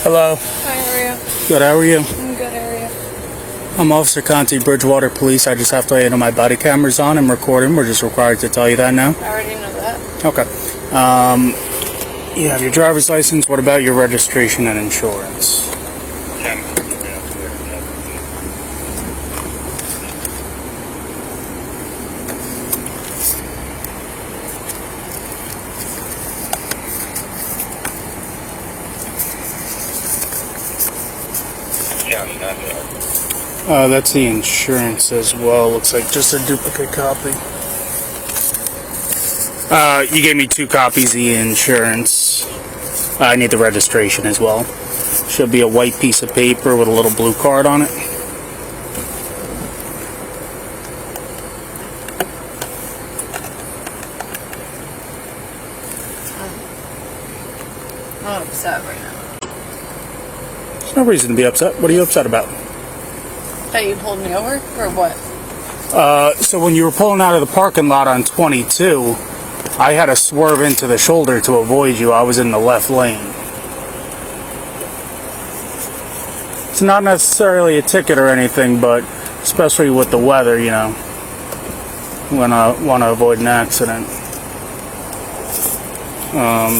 Hello. Hi, how are you? Good, how are you? I'm good, how are you? I'm Officer Conti, Bridgewater Police. I just have to let you know my body camera's on and recording. We're just required to tell you that now. I already know that. Okay. You have your driver's license. What about your registration and insurance? That's the insurance as well. Looks like just a duplicate copy. You gave me 2 copies of the insurance. I need the registration as well. Should be a white piece of paper with a little blue card on it. I'm upset right now. There's no reason to be upset. What are you upset about? That you pulled me over? Or what? So when you were pulling out of the parking lot on 22, I had to swerve into the shoulder to avoid you. I was in the left lane. It's not necessarily a ticket or anything, but especially with the weather, you know, when I want to avoid an accident.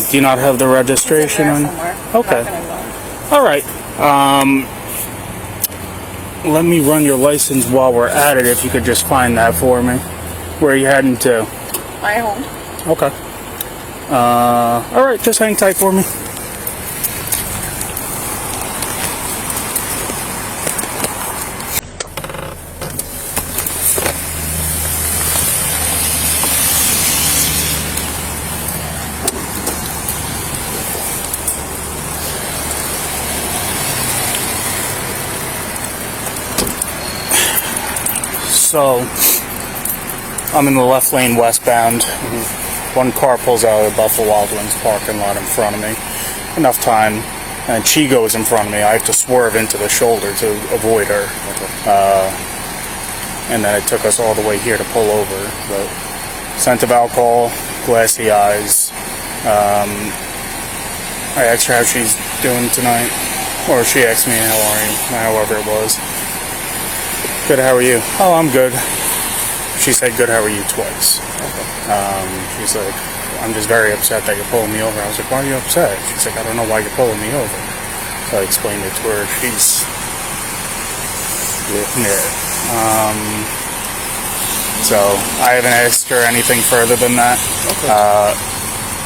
Do you not have the registration on? Okay. All right. Let me run your license while we're at it, if you could just find that for me. Where are you heading to? My home. Okay. All right, just hang tight for me. So, I'm in the left lane westbound. One car pulls out of the Buffalo Wild Wings parking lot in front of me. Enough time, and she goes in front of me. I have to swerve into the shoulder to avoid her. And then it took us all the way here to pull over. But scent of alcohol, glassy eyes. I asked her how she's doing tonight. Or she asked me how are you, however it was. Good, how are you? Oh, I'm good. She said, good, how are you, twice. She's like, I'm just very upset that you're pulling me over. I was like, why are you upset? She's like, I don't know why you're pulling me over. So I explained it to her. She's... Yeah. So I haven't asked her anything further than that. Okay.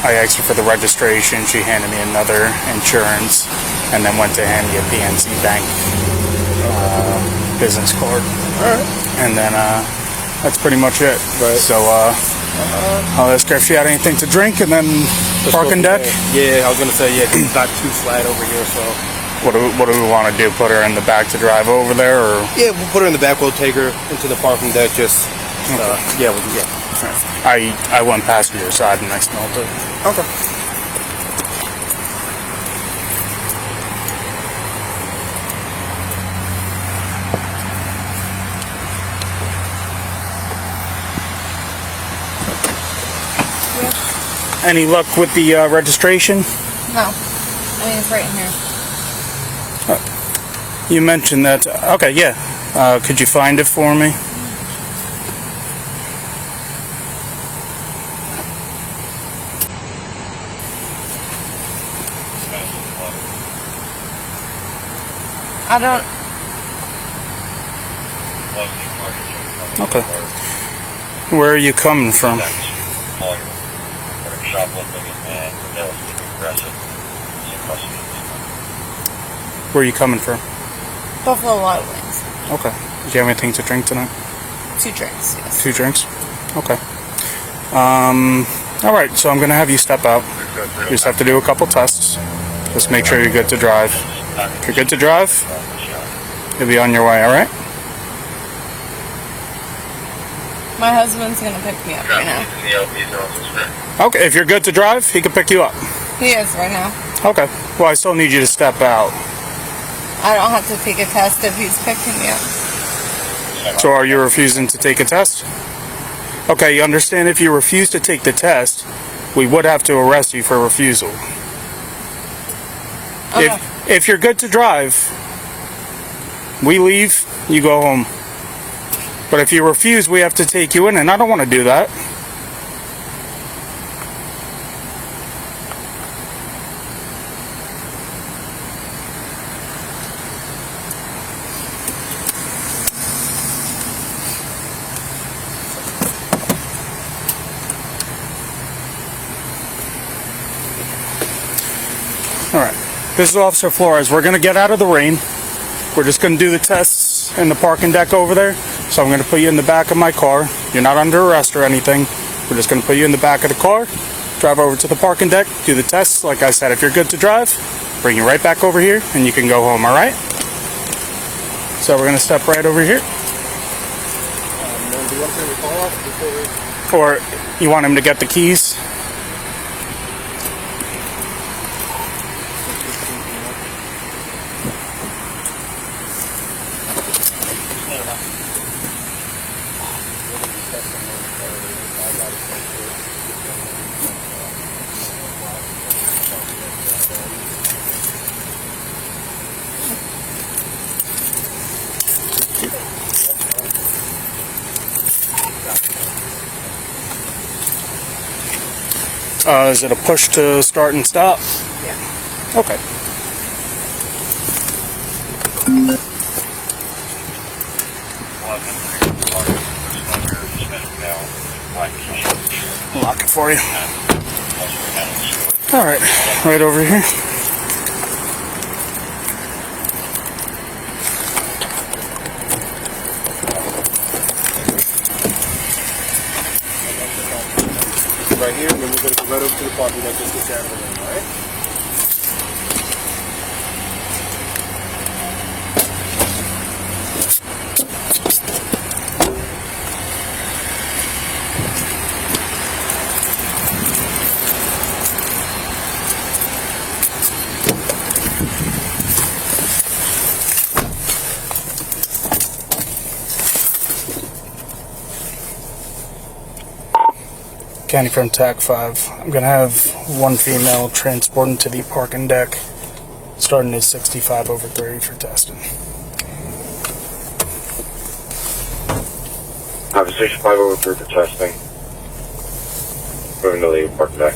I asked her for the registration. She handed me another insurance and then went to hand me a PNC Bank business card. Alright. And then that's pretty much it. Right. So I'll ask her if she had anything to drink and then parking deck. Yeah, I was gonna say it's not too flat over here, so what do we want to do? Put her in the back to drive over there, or yeah, we'll put her in the back. We'll take her into the parking deck. Just yeah, we can I went passenger side and I smelled it. Okay. Any luck with the registration? No. I mean, it's right in here. You mentioned that. Okay, yeah. Could you find it for me? I don't... Okay. Where are you coming from? Where are you coming from? Buffalo Wild Wings. Okay. Do you have anything to drink tonight? 2 drinks, yes. 2 drinks? Okay. Alright, so I'm going to have you step out. You just have to do a couple tests. Just make sure you're good to drive. If you're good to drive, you'll be on your way, alright? My husband's gonna pick me up right now. Okay, if you're good to drive, he can pick you up. He is right now. Okay. Well, I still need you to step out. I don't have to take a test if he's picking me up. So are you refusing to take a test? Okay, you understand if you refuse to take the test, we would have to arrest you for refusal. Okay. If you're good to drive, we leave, you go home. But if you refuse, we have to take you in, and I don't want to do that. Alright, this is Officer Flores. We're going to get out of the rain. We're just going to do the tests in the parking deck over there. So I'm going to put you in the back of my car. You're not under arrest or anything. We're just going to put you in the back of the car, drive over to the parking deck, do the tests. Like I said, if you're good to drive, bring you right back over here and you can go home, alright? So we're going to step right over here. Do you want to turn your car off before we... Or you want him to get the keys? Is it a push to start and stop? Yeah. Okay. Lock it for you. Alright, right over here. Right here, and then we're going to go right over to the parking lot just to get down there, all right? Conti from TAC 5. I'm going to have one female transported to the parking deck, starting at 65/30 for testing. Have a 65/30 for testing. Moving to the parking deck.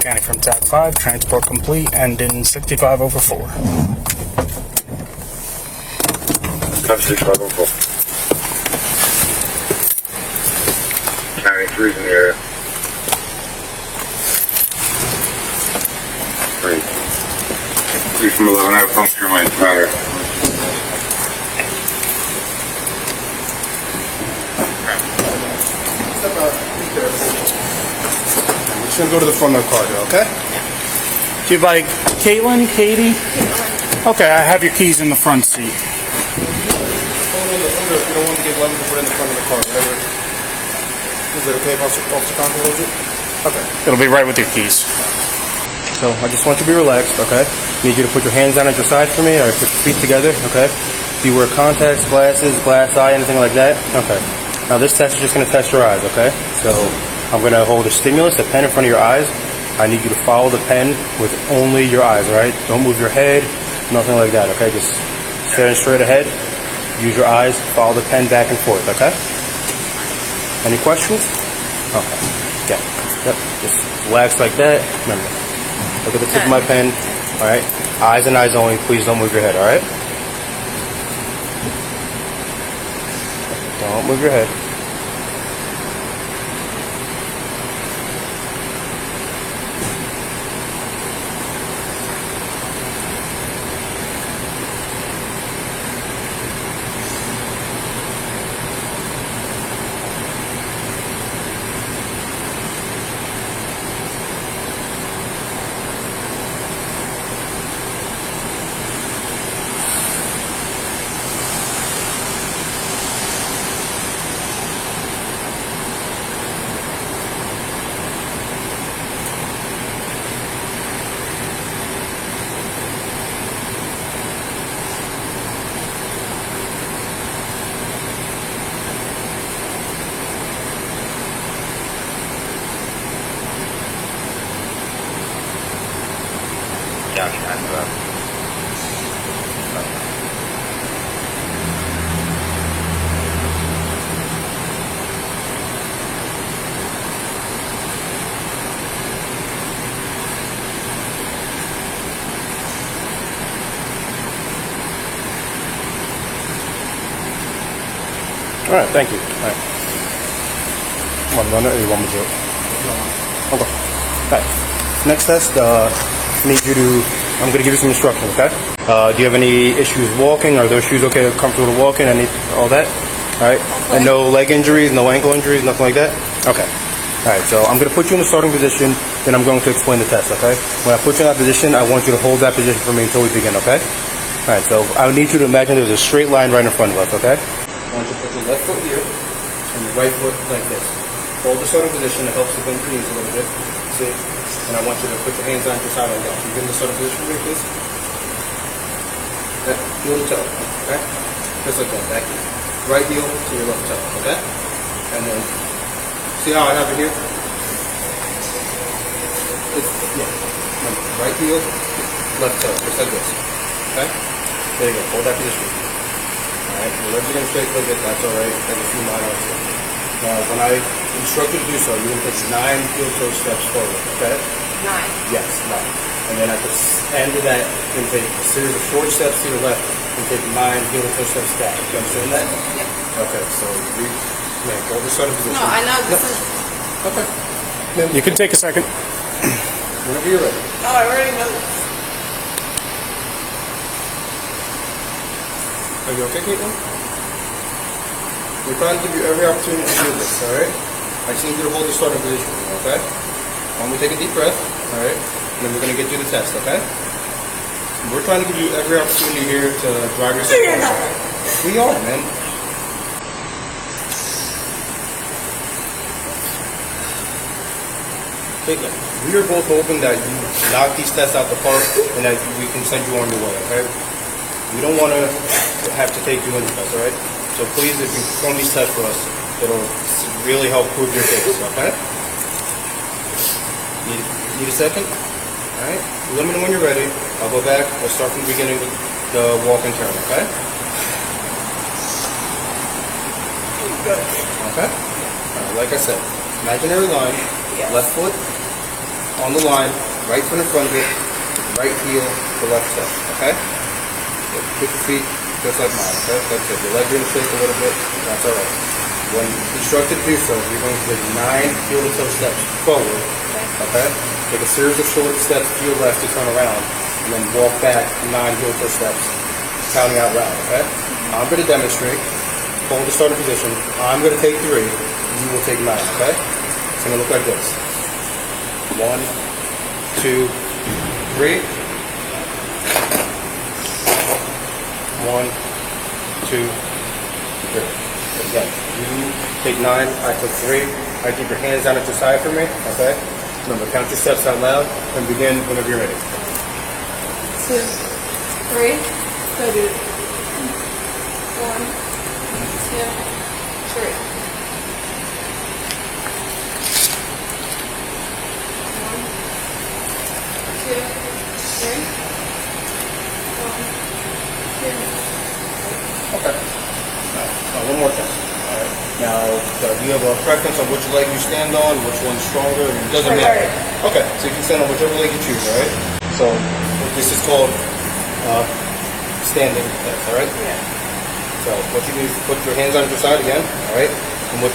Conti from TAC 5, transport complete, ending 65/4. Have a 65/4. County 3's in the area. 3 from 11, I have puncture in my matter. Step out. Be careful. I'm just going to go to the front of the car here, okay? Do you like Kaitlyn, Katie? Okay, I have your keys in the front seat. Hold on the window if you don't want to get level to put in the front of the car, whatever. Is it okay if Officer Conti holds it? Okay. It'll be right with your keys. So I just want you to be relaxed, okay? Need you to put your hands down at your sides for me, or put your feet together, okay? Do you wear contacts, glasses, glass eye, anything like that? Okay. Now this test is just going to test your eyes, okay? So I'm going to hold a stimulus, a pen in front of your eyes. I need you to follow the pen with only your eyes, all right? Don't move your head, nothing like that, okay? Just staring straight ahead. Use your eyes, follow the pen back and forth, okay? Any questions? Okay. Yeah. Yep. Just relax like that. Remember, look at the tip of my pen, all right? Eyes and eyes only. Please don't move your head, all right? Don't move your head. All right, thank you. All right. Want to run it or you want me to do it? Okay. All right. Next test, I need you to, I'm going to give you some instructions, okay? Do you have any issues walking? Are those shoes okay, comfortable to walk in? All that? All right. Okay. And no leg injuries, no ankle injuries, nothing like that? Okay. All right, so I'm going to put you in the starting position, then I'm going to explain the test, okay? When I put you in that position, I want you to hold that position for me until we begin, okay? All right, so I need you to imagine there's a straight line right in front of us, okay? I want you to put your left foot here and your right foot like this. Hold the starting position. It helps to bend your knees a little bit. See? And I want you to put your hands on your side like that. You get in the starting position like this. That heel to toe, okay? Just like that. Back here. Right heel to your left toe, okay? And then, see how I have it here? Remember, right heel, left toe, just like this. Okay? There you go. Hold that position. Alright, your legs are going to straight a little bit, that's alright. Take a few minor steps. Now, when I instruct you to do so, you're going to take 9 heel-toe steps forward, okay? 9. Yes, 9. And then at the end of that, you're going to take a series of short steps to your left and take 9 heel-toe steps back. You understand that? Yep. Okay, so hold the starting position. No, I know this is. Okay. You can take a second. Whenever you're ready. Oh, I already know this. Are you okay, Kaitlyn? We're trying to give you every opportunity to do this, alright? I just need you to hold the starting position, okay? Why don't we take a deep breath, alright? And then we're going to get through the test, okay? We're trying to give you every opportunity here to drive yourself. So you're not. We are, man. Kaitlyn, we are both hoping that you knock these tests out the park and that we can send you on your way, okay? We don't want to have to take you in the test, alright? So please, if you perform these tests for us, it'll really help prove your case, okay? Need a second? Alright? Let me know when you're ready. I'll go back. We'll start from the beginning with the walk and turn, okay? Okay? Alright, like I said, imaginary line, left foot on the line, right foot in front of it, right heel to left toe, okay? Put your feet just like mine, okay? Like I said, your legs are going to shake a little bit, that's alright. When instructed to do so, you're going to take 9 heel to toe steps forward, okay? Take a series of short steps to your left to turn around, and then walk back 9 heel to toe steps, counting out loud, okay? I'm going to demonstrate. Hold the starting position. I'm going to take 3. You will take 9, okay? It's going to look like this. 1, 2, 3. 1, 2, 3. Again, you take 9, I took 3. I keep your hands down at your side for me, okay? Remember, count your steps out loud and begin whenever you're ready. 2, 3. Go, dude. 1, 2, 3. 1, 2, 3. 1, 2. Okay. Now, one more time. All right. Now, do you have a preference on which leg you stand on, which one's stronger? It doesn't matter. Okay, so you can stand on whichever leg you choose, all right? So, this is called standing test, all right? Yeah. So, what you do is put your hands on your side again, all right? And when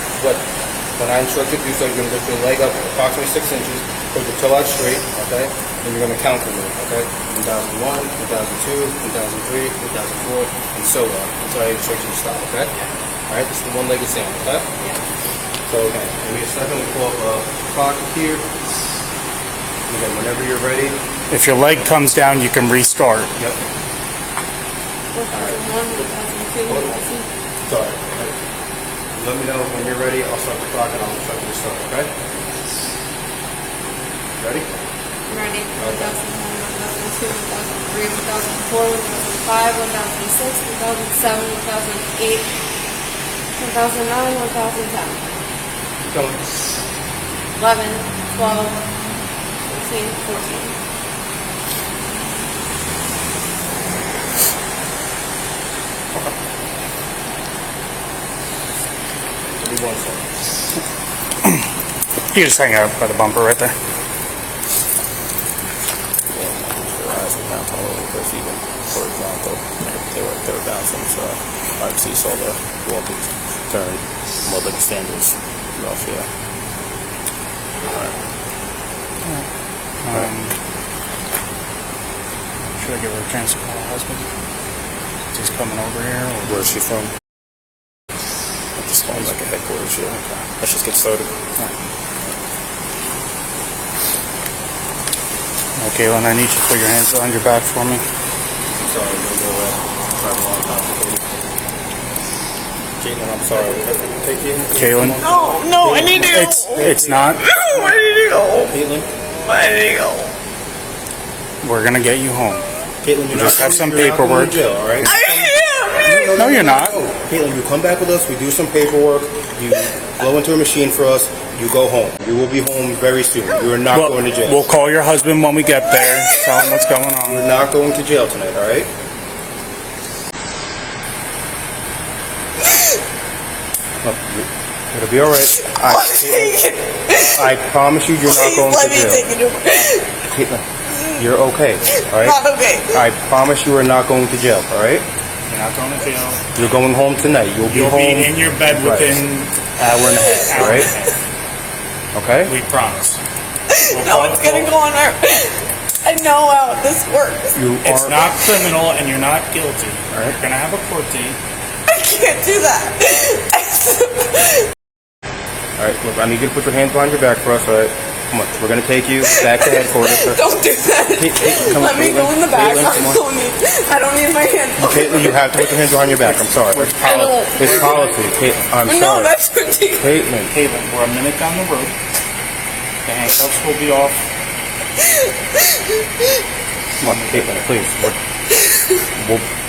I instruct you to do so, you're going to lift your leg up approximately 6 inches, put your toe out straight, okay? And you're going to count them, okay? 2001, 2002, 2003, 2004, and so on, until I instruct you to stop, okay? All right, this is the one-legged stand, okay? So, okay, give me a second to pull up a clock here. And again, whenever you're ready. If your leg comes down, you can restart. Yep. 2001, 2002, 2003. Sorry. Let me know when you're ready. I'll start the clock and I'll instruct you to start, okay? Ready? Ready. 2001, 2002, 2003, 2004, 2005, 2006, 2007, 2008, 2009, 2010. Go. 11, 12, 13, 14. Give me 1 second. You just hang out by the bumper right there. Your eyes are down a little bit, even horizontal. They were bouncing, so I see all the wall pieces. turn. Well, the stand is rough, yeah. Should I give her a chance to call her husband? He's coming over here, or Where's she from? Just going back at headquarters, yeah. Let's just get started. Kaitlyn, I need you to put your hands behind your back for me. Sorry, Kaitlyn, I'm sorry. Take you. Kaitlyn, No, I need to go. it's not. I need to go. Kaitlyn, I need to go. We're gonna get you home. Kaitlyn, you Just have some you're not going paperwork. to jail, all right? No, you're not. Kaitlyn, you come back with us. We do some paperwork. You blow into a machine for us. You go home. You will be home very soon. You are not going to jail. We'll call your husband when we get there. Tell him what's going on. You're not going to jail tonight, all right? Look, it'll be all right. I promise you, you're not going to jail. Kaitlyn, you're okay, all right? Not okay. I promise you, are not going to jail, all right? You're not going to jail. You're going home tonight. You'll be You'll home be in your bed right. within hour and a half, all hour right? and a half. Okay? We promise. No one's gonna go on her. I know how this works. It's not criminal and you're not guilty. Alright. You're gonna have a court date. I can't do that. All right, look, I need you to put your hands behind your back for us, all right? Come on, we're going to take you back to headquarters. Don't do that. Come on, Let me go in the back. Kaitlyn, come on. I don't need my hands. Kaitlyn, you have to put your hands behind your back. I'm sorry. It's policy. I'm No, sorry. that's ridiculous. Kaitlyn, We're a minute down the road. The handcuffs will be off. come on, Kaitlyn, please.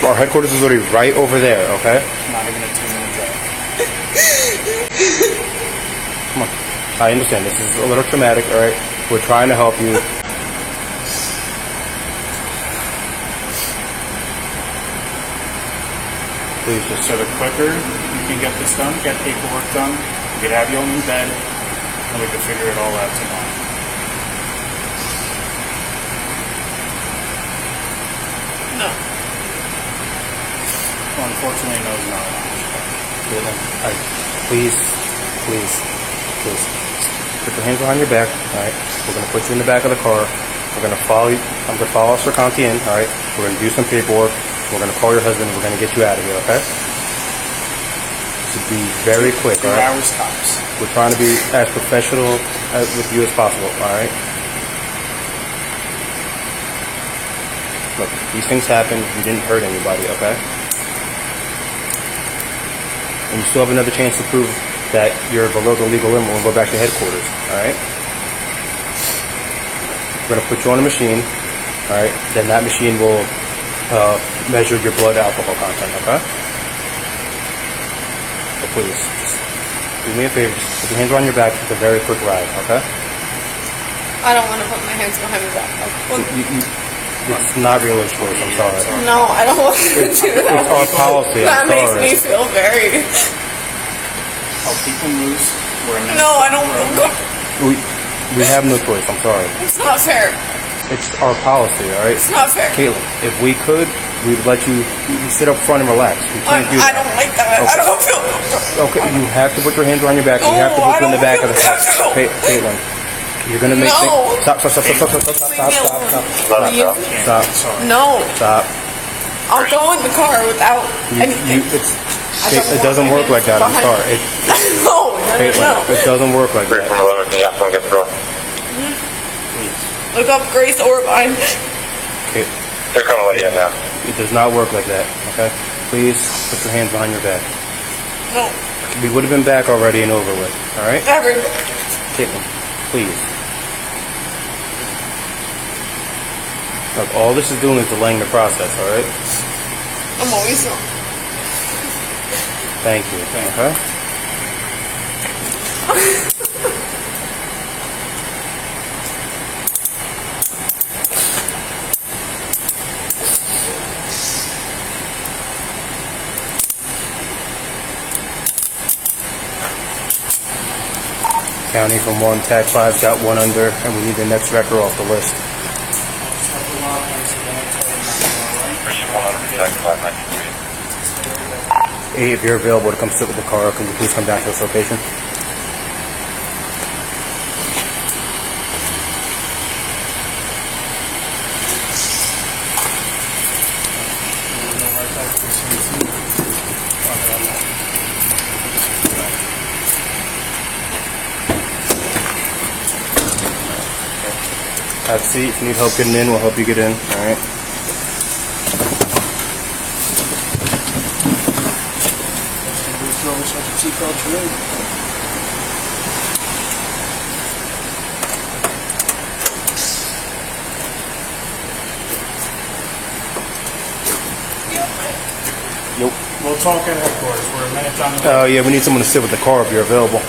Our headquarters is already right over there, okay? Not even a 2-minute drive. Come on. I understand. This is a little traumatic, all right? We're trying to help you. Please just... So the quicker you can get this done, get paperwork done, we could have you home in bed, and we could figure it all out tomorrow. No. Well, unfortunately, no is not an option. Kaitlyn, please. Put your hands behind your back, all right? We're going to put you in the back of the car. We're going to follow you. I'm going to follow Officer Conti in, all right? We're going to do some paperwork. We're going to call your husband. We're going to get you out of here, okay? This should be very quick, 2 all right? hours tops. We're trying to be as professional with you as possible, all right? Look, these things happen. You didn't hurt anybody, okay? And you still have another chance to prove that you're below the legal limit when we go back to headquarters, alright? We're going to put you on a machine, alright? Then that machine will measure your blood alcohol content, okay? So please, just do me a favor, just put your hands on your back. It's a very quick ride, okay? I don't want to put my hands behind my back. It's not really a choice, I'm sorry. No, I don't want to do that. It's our policy, That I'm makes sorry. me feel very... I'll keep them loose. We're a minute No, I down don't... the road. We have no choice, I'm sorry. It's not fair. It's our policy, alright? It's not fair. Kaitlyn, if we could, we'd let you sit up front and relax. We can't do I that. don't like that. Okay. I don't feel comfortable. Okay, you have to put your hands on your back. No, You have to put I them in the don't back of the feel comfortable. Kaitlyn, you're gonna make No. Stop. Leave me alone. Stop. No. Stop. I'll go in the car without anything. It doesn't work like that. I'm sorry. No. Kaitlyn, it doesn't work like Great that. from 11, can you have someone get through? Look up Grace Orbine. They're coming to let you in now. It does not work like that. Okay? Please put your hands behind your back. No. We would have been back already and over with. All right? Never. Kaitlyn, please. Look, all this is doing is delaying the process. All right? I'm always wrong. Thank you. Okay? County from 1, tag 5, got 1 under, and we need the next record off the list. If you're available to come sit with the car, can you please come down to this location? Have a seat. If you need help getting in, we'll help you get in. All right. Yep. We'll talk at headquarters. We're a minute down the Oh, yeah, we need someone to sit with the car if you're available.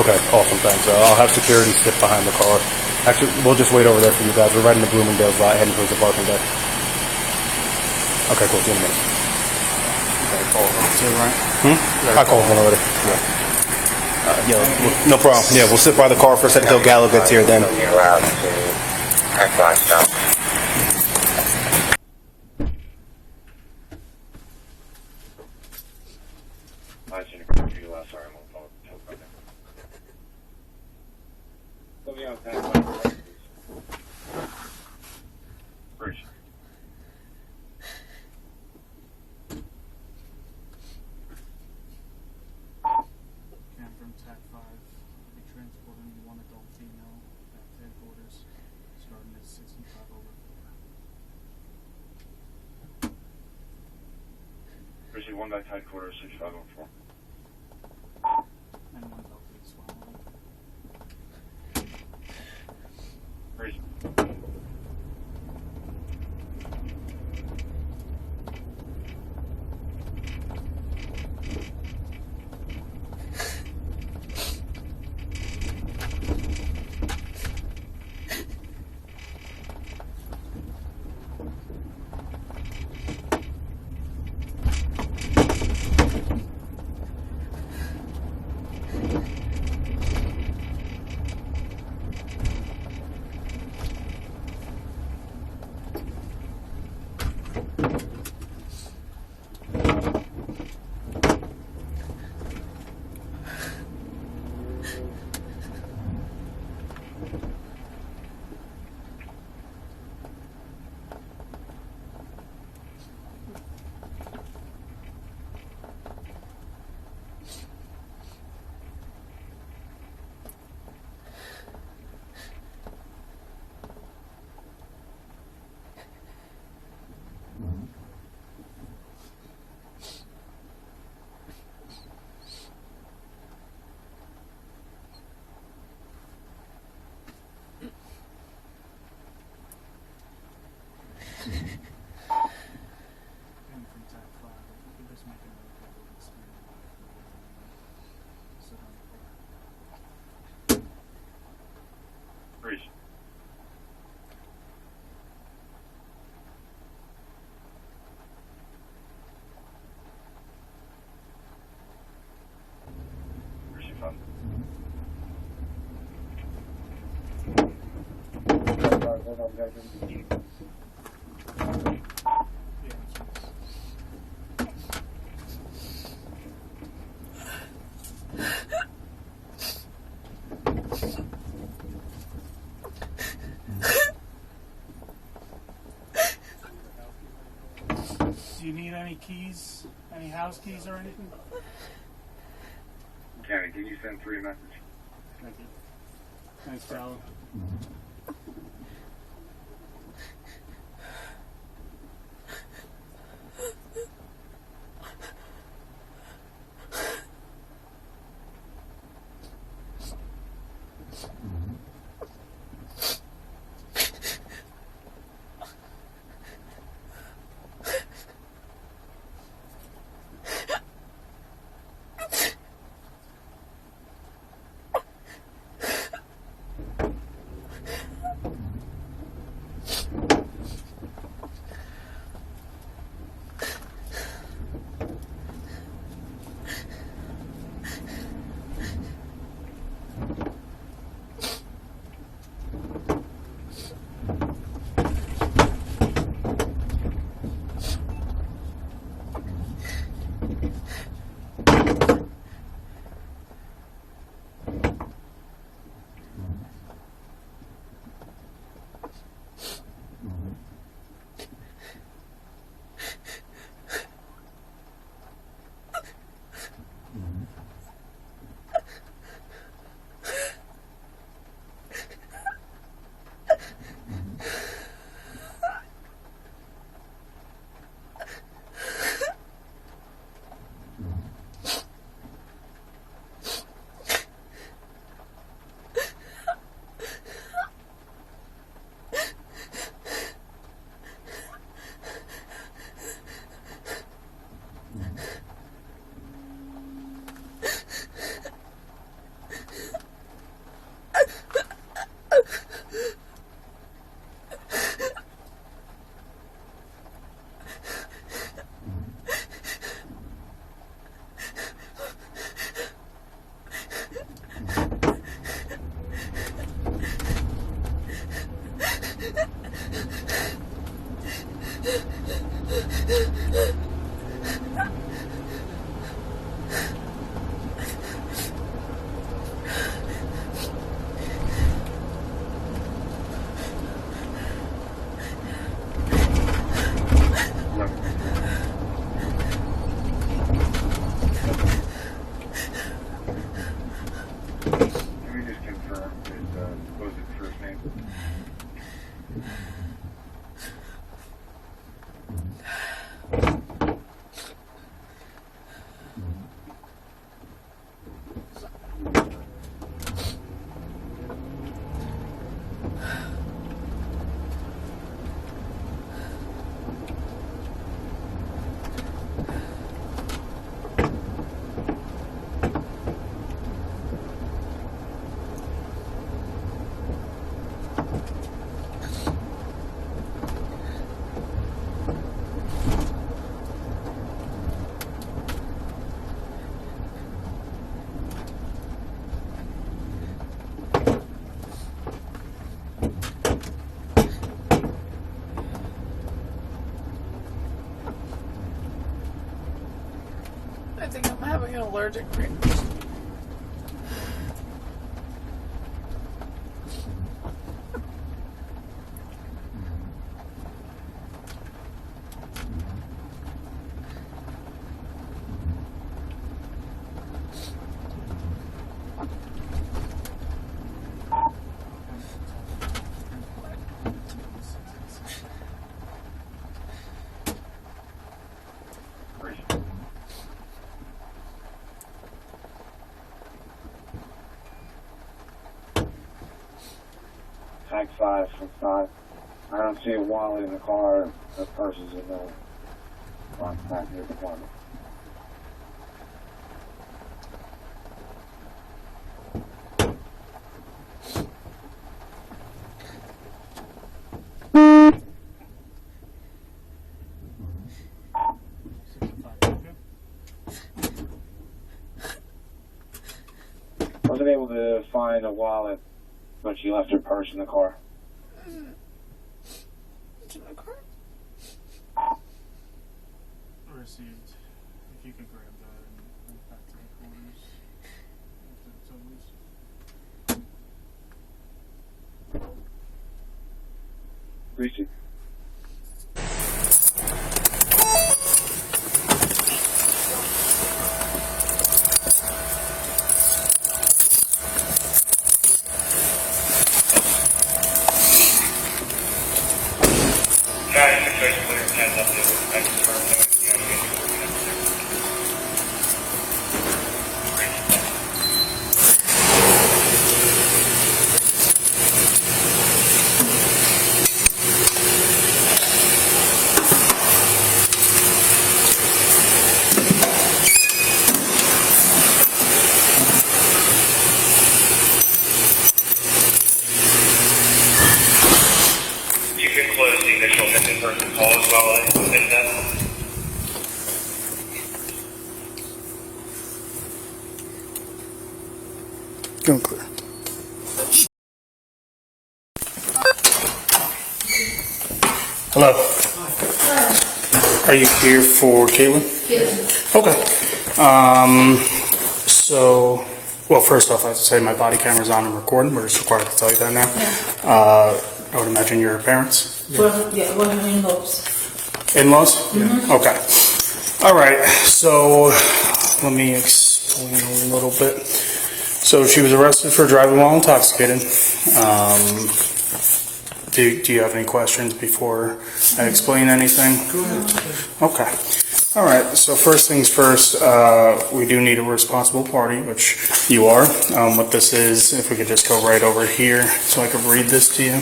Okay, awesome, thanks. I'll have security sit behind the car. Actually, we'll just wait over there for you guys. We're right in the Bloomingdale's lot, heading towards the parking deck. Okay, cool. See you in a minute. I called one already. Yeah, no problem. Yeah, we'll sit by the car for a second until Gallo gets here then. You're allowed to act like stuff. from TAC 5. I'll be transporting one adult female back to headquarters, starting at 65 over 4. Bridgewater 1 back to headquarters, 65 over 4. And one adult is following. Bridgewater. Do you need any keys? Any house keys or anything? County, can you send 3 messages? Thank you. Thanks, Cal. Can we just confirm what was his first name? I think I'm having an allergic reaction. Tag 5 from 5. I don't see a wallet in the car. The purse is in the front back of your department. Wasn't able to find a wallet, but she left her purse in the car. It's in the car. Received. If you could grab that and bring it back to headquarters. Greasy. Guys, the choice put your hands up to I confirm that you can close the initial missing person call as well in that. Going clear. Hello. Are you here for Kaitlyn? Yeah. Okay. So, well, first off, I have to say my body camera's on and recording. We're just required to tell you that now. I would imagine your parents? Well, yeah, well, I'm in-laws. In-laws? Okay. All right. So, let me explain a little bit. So, she was arrested for driving while intoxicated. Do you have any questions before I explain anything? Go ahead. Okay. All right. So first things first, we do need a responsible party, which you are. What this is, if we could just go right over here so I could read this to you,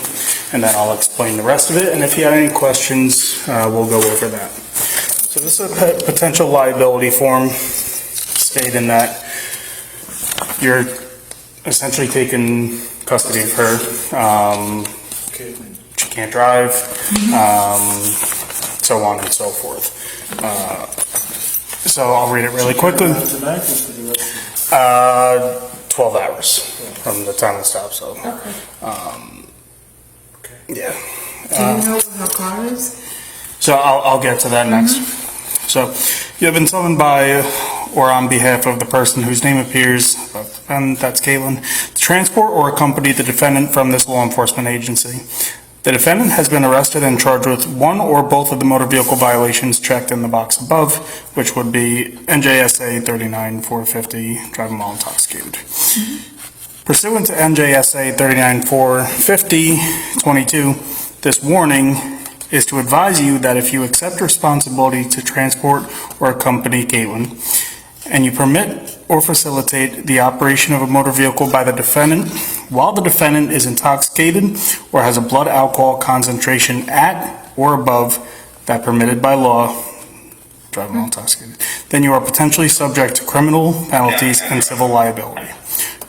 and then I'll explain the rest of it. And if you have any questions, we'll go over that. So this is a potential liability form stating that you're essentially taking custody of her. She can't drive, so on and so forth. So I'll read it really quickly. 12 hours from the time it stopped. So, Okay. yeah. Do you know where her car is? So I'll get to that next. So you have been summoned by or on behalf of the person whose name appears, and that's Kaitlyn, to transport or accompany the defendant from this law enforcement agency. The defendant has been arrested and charged with one or both of the motor vehicle violations checked in the box above, which would be NJSA 39-450, driving while intoxicated. Pursuant to NJSA 39-450-22, this warning is to advise you that if you accept responsibility to transport or accompany Kaitlyn, and you permit or facilitate the operation of a motor vehicle by the defendant while the defendant is intoxicated or has a blood alcohol concentration at or above that permitted by law, driving while intoxicated, then you are potentially subject to criminal penalties and civil liability.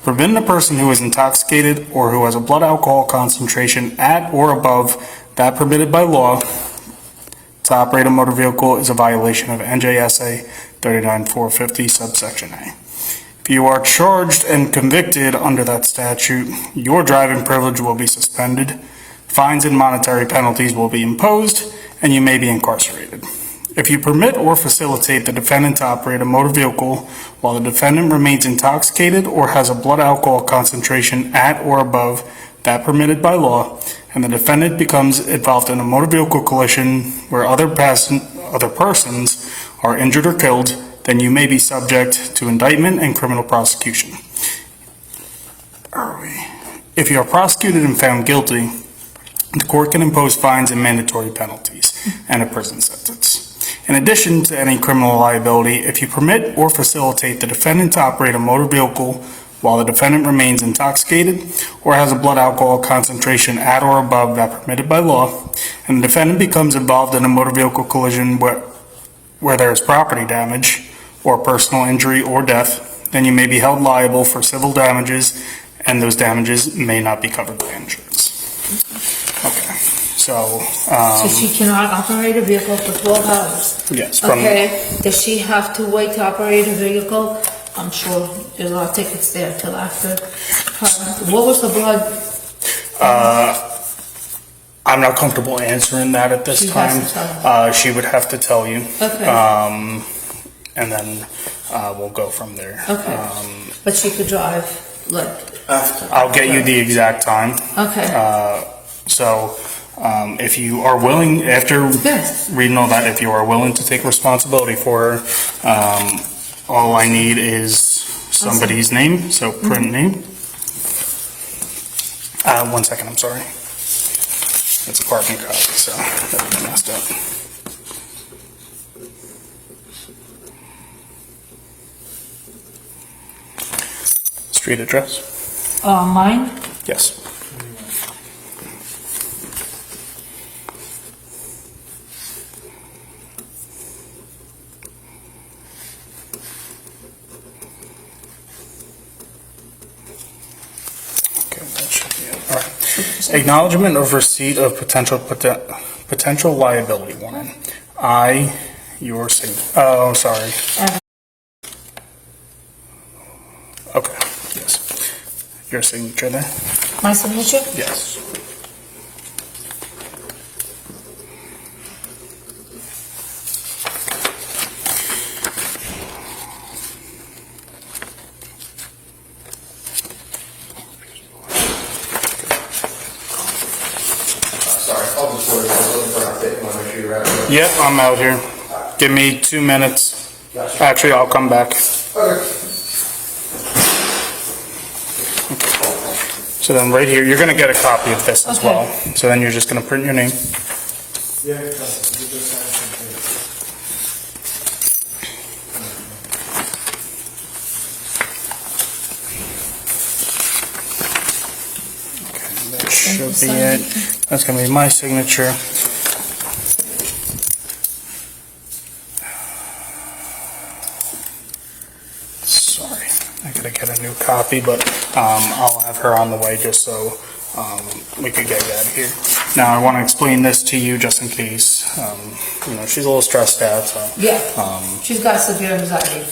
Preventing a person who is intoxicated or who has a blood alcohol concentration at or above that permitted by law to operate a motor vehicle is a violation of NJSA 39-450 subsection A. If you are charged and convicted under that statute, your driving privilege will be suspended, fines and monetary penalties will be imposed, and you may be incarcerated. If you permit or facilitate the defendant to operate a motor vehicle while the defendant remains intoxicated or has a blood alcohol concentration at or above that permitted by law, and the defendant becomes involved in a motor vehicle collision where other persons are injured or killed, then you may be subject to indictment and criminal prosecution. If you are prosecuted and found guilty, the court can impose fines and mandatory penalties and a prison sentence. In addition to any criminal liability, if you permit or facilitate the defendant to operate a motor vehicle while the defendant remains intoxicated or has a blood alcohol concentration at or above that permitted by law, and the defendant becomes involved in a motor vehicle collision where there is property damage or personal injury or death, then you may be held liable for civil damages, and those damages may not be covered by insurance. Okay, so So she cannot operate a vehicle for 12 hours? yes. Okay, does she have to wait to operate a vehicle? I'm sure there's a lot of tickets there till after. What was the blood? I'm not comfortable answering that at this She time. has to tell She would have to tell you. Okay. And then we'll go from there. Okay. But she could drive, like, after. I'll get you the exact time. Okay. So if you are willing, after Yes. reading all that, if you are willing to take responsibility for her, all I need is somebody's name, so print name. 1 second, I'm sorry. It's a carbon copy, so that would be messed up. Street address? Mine? Yes. Okay, that should be it. All right. Acknowledgement of receipt of potential liability warning. Your signature. Oh, sorry. Okay, yes. Your signature there? My signature? Yes. Sorry, I'll just order this looking for an update. I want to make sure you're out. Yep, I'm out here. Give me 2 minutes. Gotcha. Actually, I'll come back. Okay. So then right here, you're going to get a copy of this as Okay. well. So then you're just going to print your name. Okay, that should be it. That's going to be my signature. Sorry, I gotta get a new copy, but I'll have her on the way just so we could get out of here. Now, I want to explain this to you just in case, she's a little stressed out, so. Yeah. She's got severe anxiety.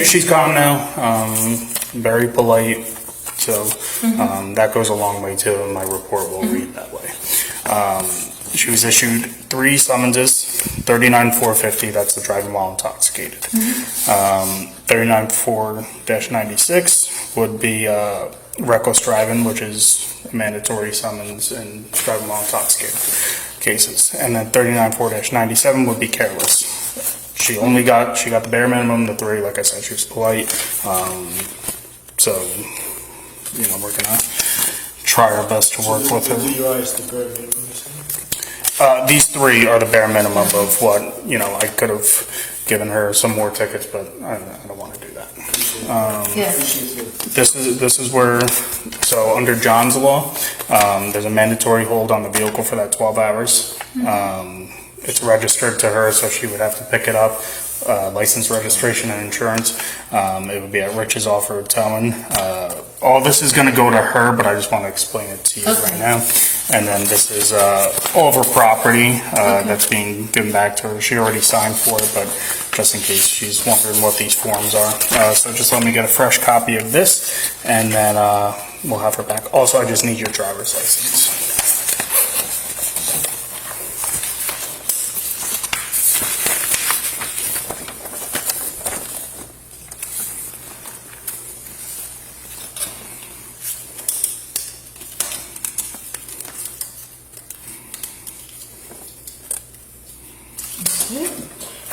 She's calm now, very polite, so that goes a long way too, and my report will read that way. She was issued 3 summonses, 39-450, that's the driving while intoxicated. 39-4-96 would be reckless driving, which is a mandatory summons in driving while intoxicated cases. And then 39-4-97 would be careless. She got the bare minimum, the 3, like I said, she was polite. So, you know, we're gonna try our best to work with her. These 3 are the bare minimum of what, you know, I could have given her some more tickets, but I don't want to do that. This is where, so under John's law, there's a mandatory hold on the vehicle for that 12 hours. It's registered to her, so she would have to pick it up, license, registration, and insurance. It would be at Rich's offer towing. All this is going to go to her, but I just want to explain it to you right now. And then this is all of her property that's being given back to her. She already signed for it, but just in case she's wondering what these forms are. So just let me get a fresh copy of this, and then we'll have her back. Also, I just need your driver's license.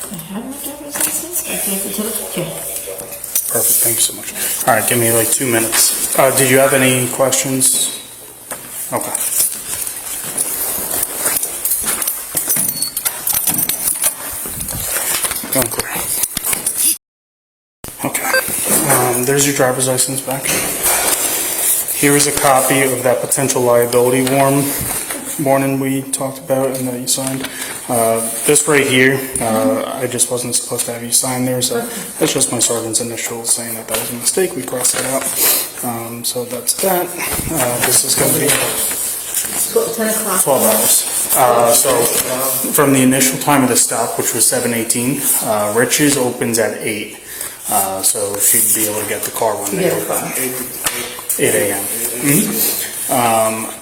I have my driver's license. I gave it to the kid. Perfect, thank you so much. All right, give me like 2 minutes. Did you have any questions? Okay. Going clear. Okay, there's your driver's license back. Here is a copy of that potential liability warning we talked about and that you signed. This right here, I just wasn't supposed to have you sign there, so that's just my sergeant's initials saying that was a mistake. We crossed that out. So that's that. This is going to be 10 o'clock. 12 hours. So from the initial time of the stop, which was 7:18, Rich's opens at 8. So she'd be able to get the car when they open. 8 a.m.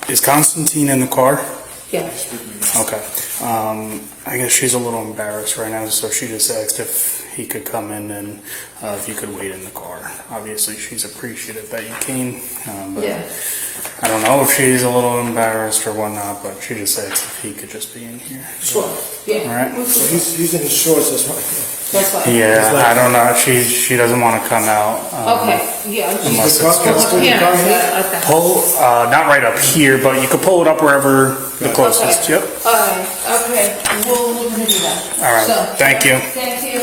Is Constantine in the car? Yeah. Okay. I guess she's a little embarrassed right now, so she just asked if he could come in and if you could wait in the car. Obviously, she's appreciative that you came, but I don't know if she's a little embarrassed or whatnot, but she just asked if he could just be in here. Sure. Yeah. All right. So he's in his shorts, that's why. That's why. Yeah, I don't know. She doesn't want to come out. Okay. Yeah. Unless it's good. Yeah. Okay. Pull, not right up here, but you could pull it up wherever the closest. Okay. Yep. All right. Okay. We're gonna do that. All right. So, Thank you. Thank you.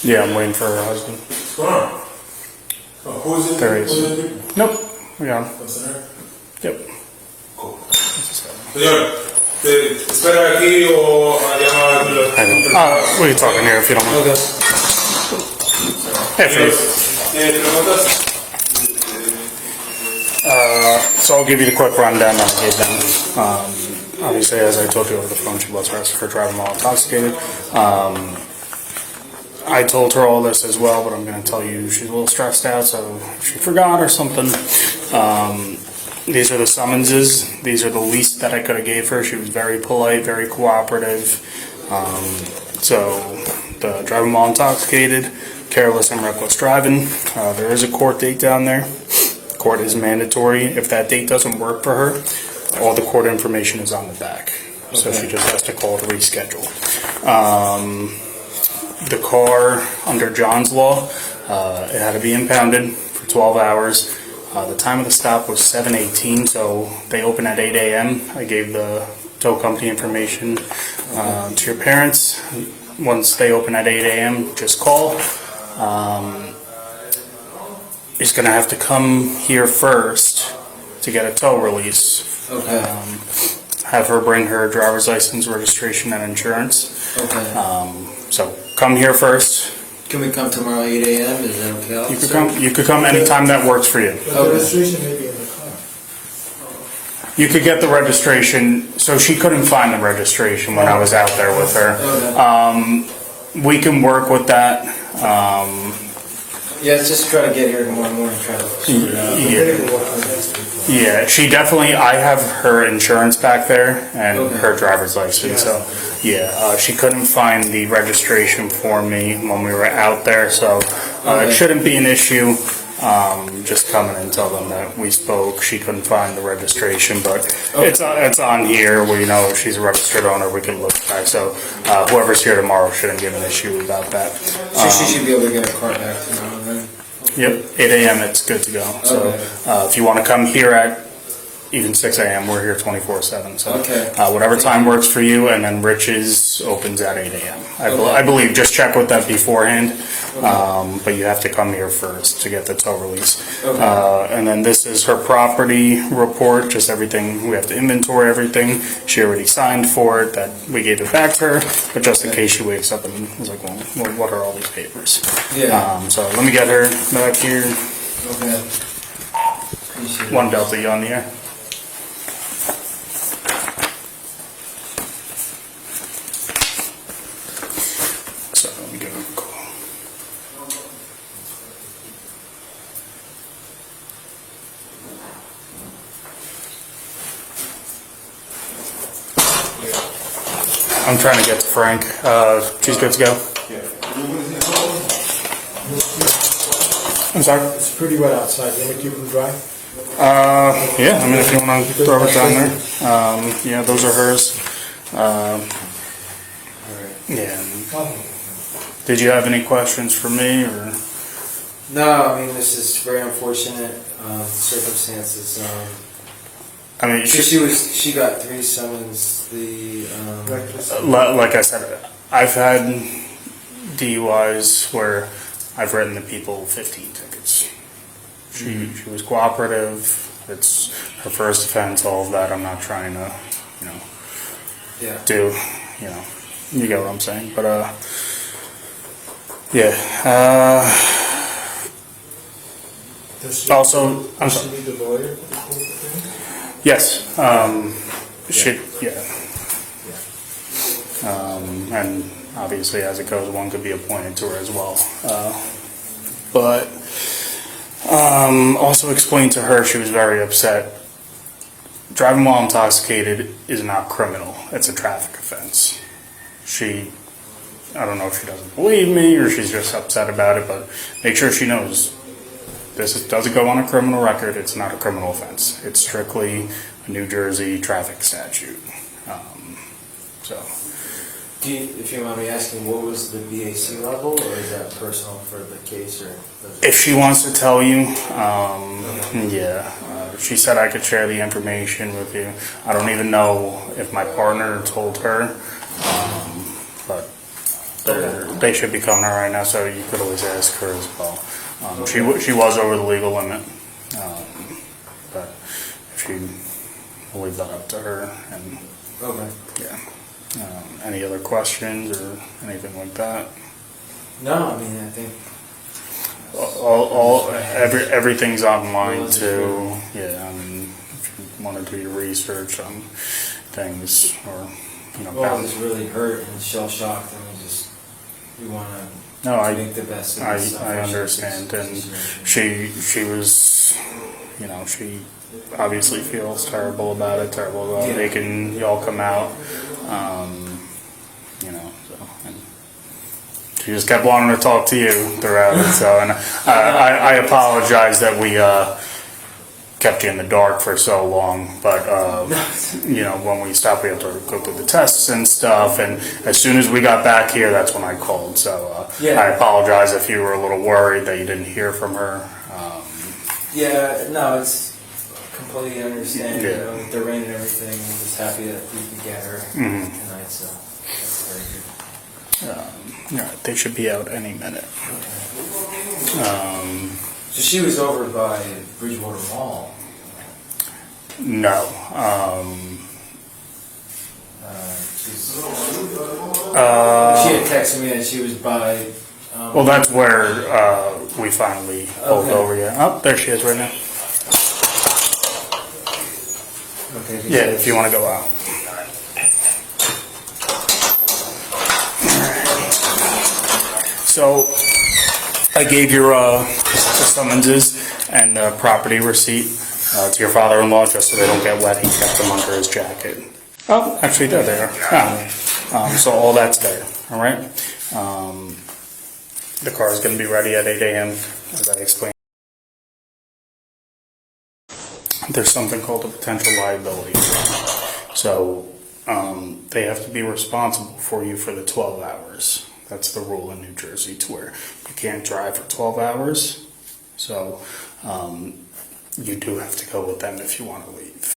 Yeah, I'm waiting for her husband. What's going on? Oh, who is it? There he is. Who is it? Nope, we got him. What's in there? Yep. Cool. Señor, ¿te espera aquí o a llamar We can talk in here if you don't mind. Okay. Hey, please. ¿Preguntas? So I'll give you the quick rundown that I gave them. Obviously, as I told you over the phone, she was arrested for driving while intoxicated. I told her all this as well, but I'm going to tell you she's a little stressed out, so she forgot or something. These are the summonses. These are the least that I could have gave her. She was very polite, very cooperative. So the driving while intoxicated, careless and reckless driving. There is a court date down there. Court is mandatory. If that date doesn't work for her, all the court information is on the back. So she just has to call to reschedule. The car, under John's law, it had to be impounded for 12 hours. The time of the stop was 7:18, so they open at 8 a.m. I gave the tow company information to your parents. Once they open at 8 a.m., just call. He's going to have to come here first to get a tow release. Okay. Have her bring her driver's license, registration, and insurance. Okay. So come here first. Can we come tomorrow 8 a.m.? Is that okay? You could come anytime that works for you. The registration may be in the car. You could get the registration. So she couldn't find the registration when I was out there with her. Okay. We can work with that. Yeah, let's just try to get here tomorrow morning. Try to sort it out. Yeah, she definitely. I have her insurance back there and her driver's license. So yeah, she couldn't find the registration for me when we were out there. So it shouldn't be an issue. Just come in and tell them that we spoke. She couldn't find the registration, but it's on here. We know if she's a registered owner. We can look back. So whoever's here tomorrow shouldn't give an issue about that. So she should be able to get a car back tomorrow then? Yep, 8 a.m. it's good to go. So if you want to come here at even 6 a.m., we're here 24/7. So whatever time works for you, and then Rich's opens at 8 a.m. I believe. Just check with that beforehand. But you have to come here first to get the tow release. And then this is her property report, just everything. We have to inventory everything. She already signed for it, that we gave it back to her, but just in case she wakes up and is like, well, what are all these papers? So let me get her back here. Okay. Appreciate it. One Delta, you on the air? So let me give her a call. I'm trying to get to Frank. She's good to go. I'm sorry? It's pretty wet outside. You want me to keep them dry? Yeah, I mean, if you want to throw it down there. Yeah, those are hers. Yeah. Did you have any questions for me, or? No, I mean, this is very unfortunate circumstances. I mean, She got 3 summons. like I said, I've had DUIs where I've written the people 15 tickets. She was cooperative. It's her first offense. All of that. I'm not trying to, do, you get what I'm saying. But yeah. Also, I'm Does she sorry. need a lawyer? Yes. And obviously, as it goes, one could be appointed to her as well. But also explained to her she was very upset. Driving while intoxicated is not criminal. It's a traffic offense. I don't know if she doesn't believe me or she's just upset about it, but make sure she knows doesn't go on a criminal record. It's not a criminal offense. It's strictly a New Jersey traffic statute. If you mind me asking, what was the BAC level, or is that personal for the case? Or if she wants to tell you, she said I could share the information with you. I don't even know if my partner told her, but They should be coming out right now, so you could always ask her as well. She was over the legal limit, but if we'll leave that up to her. And Okay. yeah, any other questions or anything like that? No, I mean, I think Everything's online too. Yeah, I mean, if you wanted to do your research on things, or well, it's really hurt and shell shocked, and we want to make the best of this. I understand, and she was, she obviously feels terrible about it, making y'all come out, so, and she just kept wanting to talk to you throughout it, so, and I apologize that we kept you in the dark for so long, but when we stopped, we had to go through the tests and stuff, and as soon as we got back here, that's when I called, so I apologize if you were a little worried that you didn't hear from her. No, it's completely understand, with the rain and everything. I'm just happy that we could get her tonight, so that's very good. They should be out any minute. So she was over by Bridgewater Mall. No. She had texted me that she was by. Well, that's where we finally pulled over. Yeah. Oh, there she is right now. Okay. Yeah, if you want to go out. So I gave your the summonses and the property receipt to your father-in-law just so they don't get wet. He kept them under his jacket. Oh, actually, they're there. So all that's there. All right. The car is going to be ready at 8 a.m. as I explained. There's something called a potential liability. So they have to be responsible for you for the 12 hours. That's the rule in New Jersey, to where you can't drive for 12 hours. So you do have to go with them if you want to leave.